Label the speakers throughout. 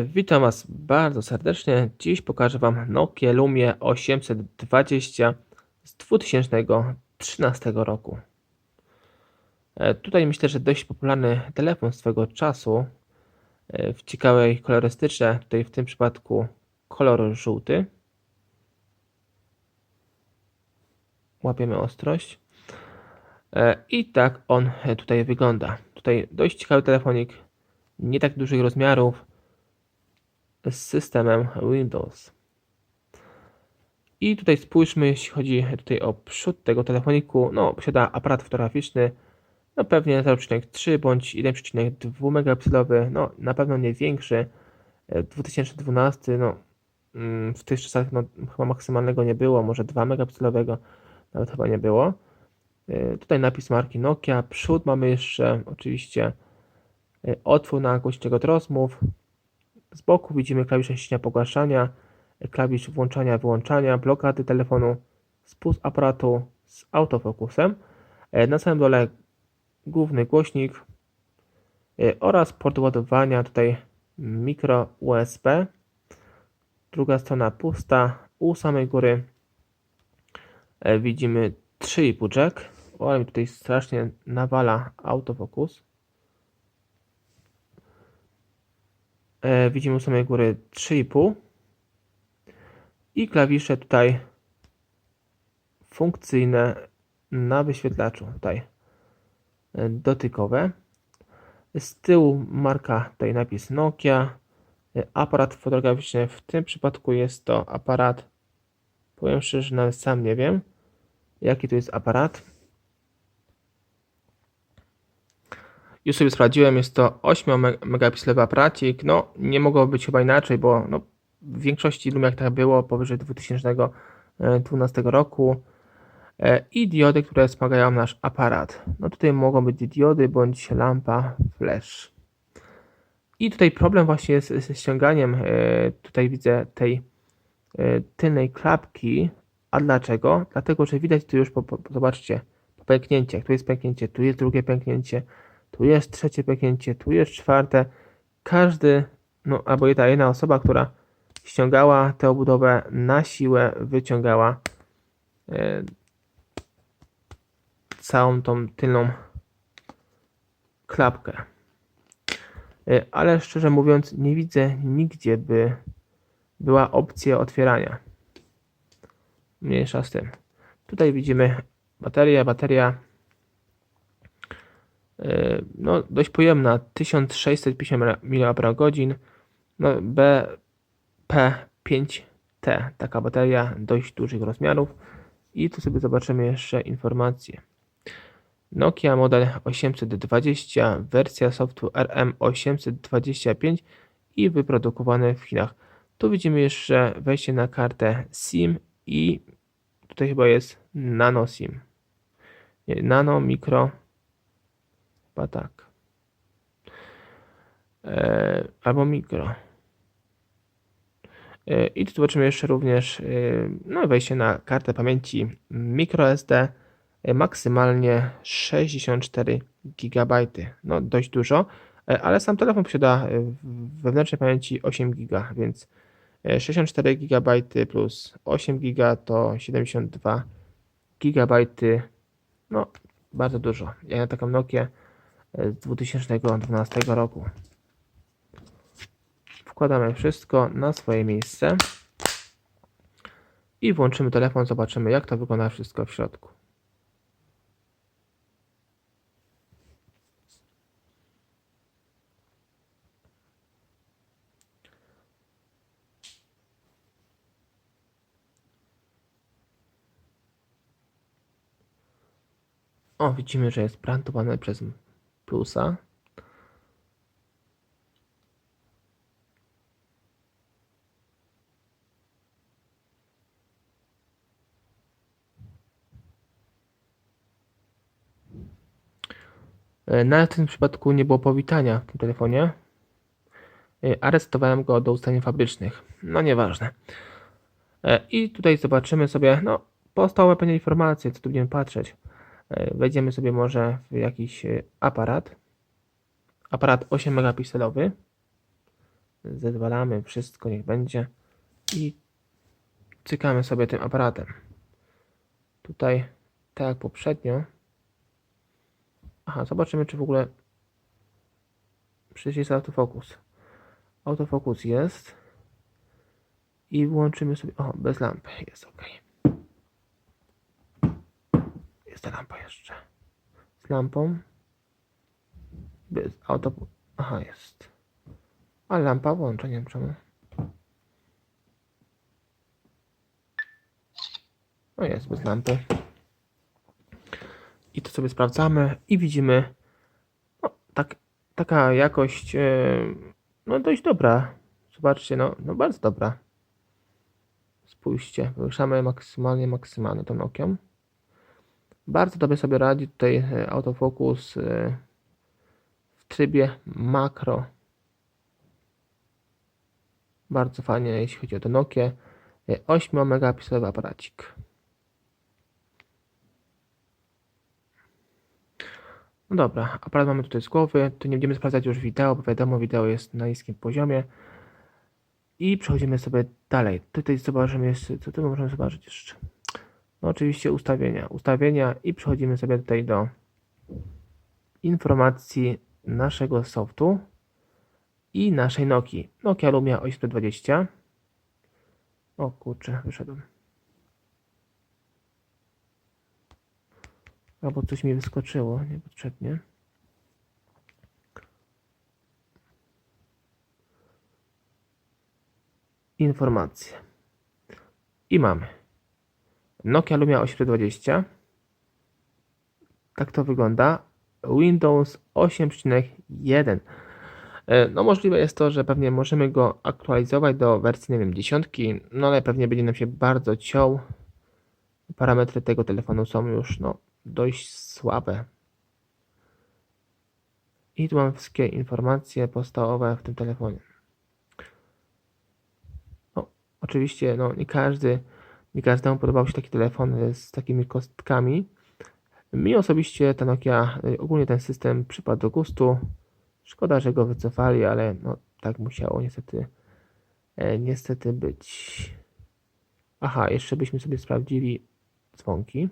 Speaker 1: Witam Was bardzo serdecznie. Dziś pokażę Wam Nokia Lumia 820 z 2013 roku. Tutaj myślę, że dość popularny telefon swego czasu w ciekawej kolorystyce. Tutaj w tym przypadku kolor żółty. Łapiemy ostrość. I tak on tutaj wygląda. Tutaj dość ciekawy telefonik, nie tak dużych rozmiarów, z systemem Windows. I tutaj spójrzmy, jeśli chodzi tutaj o przód tego telefoniku, no posiada aparat fotograficzny, no pewnie 0,3 bądź 1,2 megapikselowy, no na pewno nie większy. 2012, no w tych czasach no, chyba maksymalnego nie było, może 2 megapikselowego nawet chyba nie było. Tutaj napis marki Nokia, przód mamy jeszcze oczywiście otwór na głośnik od rozmów. Z boku widzimy klawisze ściśnienia pogłaszania, klawisz włączania, wyłączania, blokady telefonu, spust aparatu z autofokusem. Na samym dole główny głośnik oraz port ładowania, tutaj micro USB. Druga strona pusta. U samej góry widzimy 3,5 jack. Ale mi tutaj strasznie nawala autofokus. Widzimy u samej góry 3,5 i klawisze tutaj funkcyjne na wyświetlaczu, tutaj dotykowe. Z tyłu marka, tutaj napis Nokia, aparat fotograficzny, w tym przypadku jest to aparat, powiem szczerze, nawet sam nie wiem jaki to jest aparat. Już sobie sprawdziłem, jest to 8 megapikselowy aparacik, no nie mogło być chyba inaczej, bo no, w większości Lumiach tak było powyżej 2012 roku. I diody, które wspomagają nasz aparat. No tutaj mogą być diody bądź lampa flash. I tutaj problem właśnie jest ze ściąganiem, tutaj widzę tej tylnej klapki. A dlaczego? Dlatego, że widać tu już, zobaczcie, po pęknięciach. Tu jest pęknięcie, tu jest drugie pęknięcie, tu jest trzecie pęknięcie, tu jest czwarte. Każdy, no albo jedna osoba, która ściągała tę obudowę na siłę, wyciągała całą tą tylną klapkę. Ale szczerze mówiąc, nie widzę nigdzie, by była opcja otwierania. Mniejsza z tym. Tutaj widzimy bateria no, dość pojemna, 1650 mAh, no, BP5T, taka bateria dość dużych rozmiarów. I tu sobie zobaczymy jeszcze informacje. Nokia model 820, wersja softu RM825 i wyprodukowany w Chinach. Tu widzimy jeszcze wejście na kartę SIM i tutaj chyba jest nano SIM. Nie, nano, mikro, chyba tak. Albo mikro. I tu zobaczymy jeszcze również no, wejście na kartę pamięci microSD, maksymalnie 64 GB. No dość dużo, ale sam telefon posiada wewnętrznej pamięci 8 GB, więc 64 GB plus 8 GB to 72 GB. No bardzo dużo, jak na taką Nokię z 2012 roku. Wkładamy wszystko na swoje miejsce i włączymy telefon, zobaczymy jak to wygląda wszystko w środku. O, widzimy, że jest brandowany przez plusa. Nawet w tym przypadku nie było powitania w tym telefonie. Aresztowałem go do ustawień fabrycznych. No nieważne. I tutaj zobaczymy sobie, no podstawowe pewnie informacje, co tu będziemy patrzeć. Wejdziemy sobie może w jakiś aparat. Aparat 8 megapikselowy. Zezwalamy, wszystko niech będzie i cykamy sobie tym aparatem. Tutaj, tak jak poprzednio. Aha, zobaczymy, czy w ogóle przecież jest autofokus. Autofokus jest i włączymy sobie, o, bez lampy, jest ok. Jest ta lampa jeszcze. Z lampą. Bez auto, aha, jest. A lampa włącza, nie wiem czemu. No jest, bez lampy. I to sobie sprawdzamy i widzimy, no, taka jakość, no dość dobra. Zobaczcie, no bardzo dobra. Spójrzcie, powiększamy maksymalnie tą Nokią. Bardzo dobrze sobie radzi tutaj autofokus w trybie makro. Bardzo fajnie, jeśli chodzi o tę Nokię. 8 megapikselowy aparacik. No dobra, aparat mamy tutaj z głowy. Tu nie będziemy sprawdzać już wideo, bo wiadomo, wideo jest na niskim poziomie. I przechodzimy sobie dalej. Tutaj zobaczymy jeszcze, co tu możemy zobaczyć jeszcze. No oczywiście ustawienia i przechodzimy sobie tutaj do informacji naszego softu i naszej Nokii. Nokia Lumia 820. O kurczę, wyszedłem. Albo coś mi wyskoczyło niepotrzebnie. Informacje. I mamy Nokia Lumia 820. Tak to wygląda. Windows 8.1. No możliwe jest to, że pewnie możemy go aktualizować do wersji, nie wiem, 10, no ale pewnie będzie nam się bardzo ciął. Parametry tego telefonu są już dość słabe. I tu mam wszystkie informacje podstawowe w tym telefonie. No, oczywiście nie każdemu podobał się taki telefon z takimi kostkami. Mi osobiście ta Nokia, ogólnie ten system przypadł do gustu. Szkoda, że go wycofali, ale no tak musiało niestety być. Aha, jeszcze byśmy sobie sprawdzili dzwonki.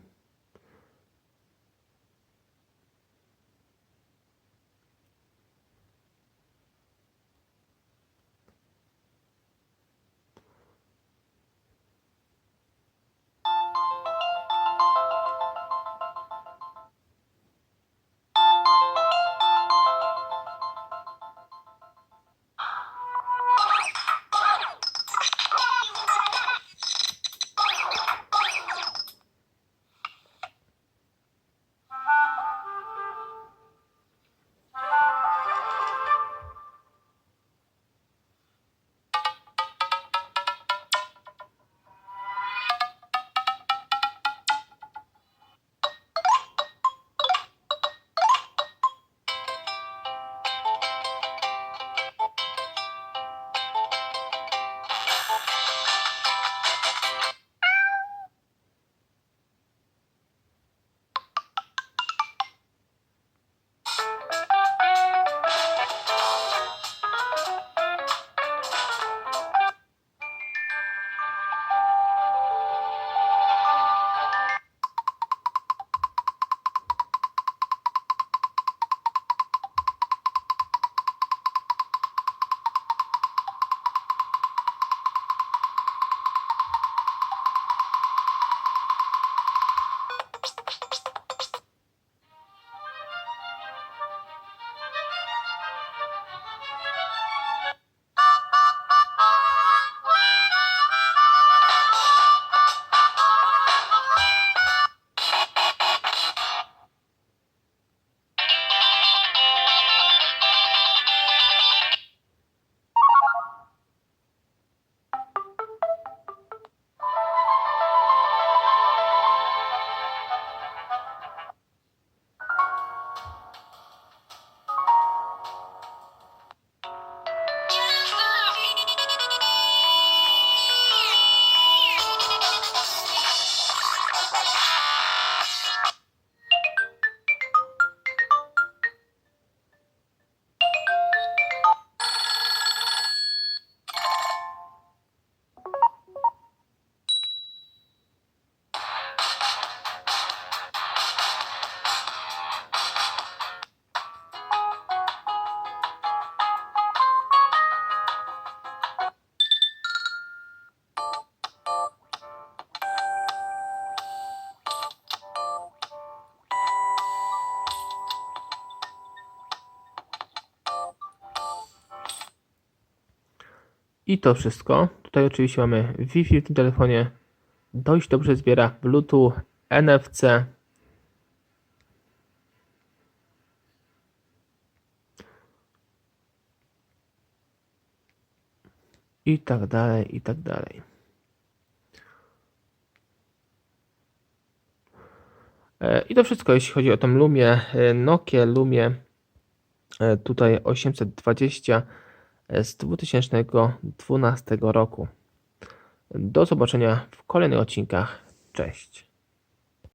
Speaker 1: I to wszystko. Tutaj oczywiście mamy Wi-Fi w tym telefonie. Dość dobrze zbiera Bluetooth, NFC. I tak dalej, i tak dalej. I to wszystko, jeśli chodzi o tą Lumię, Nokia Lumię, tutaj 820 z 2012 roku. Do zobaczenia w kolejnych odcinkach. Cześć.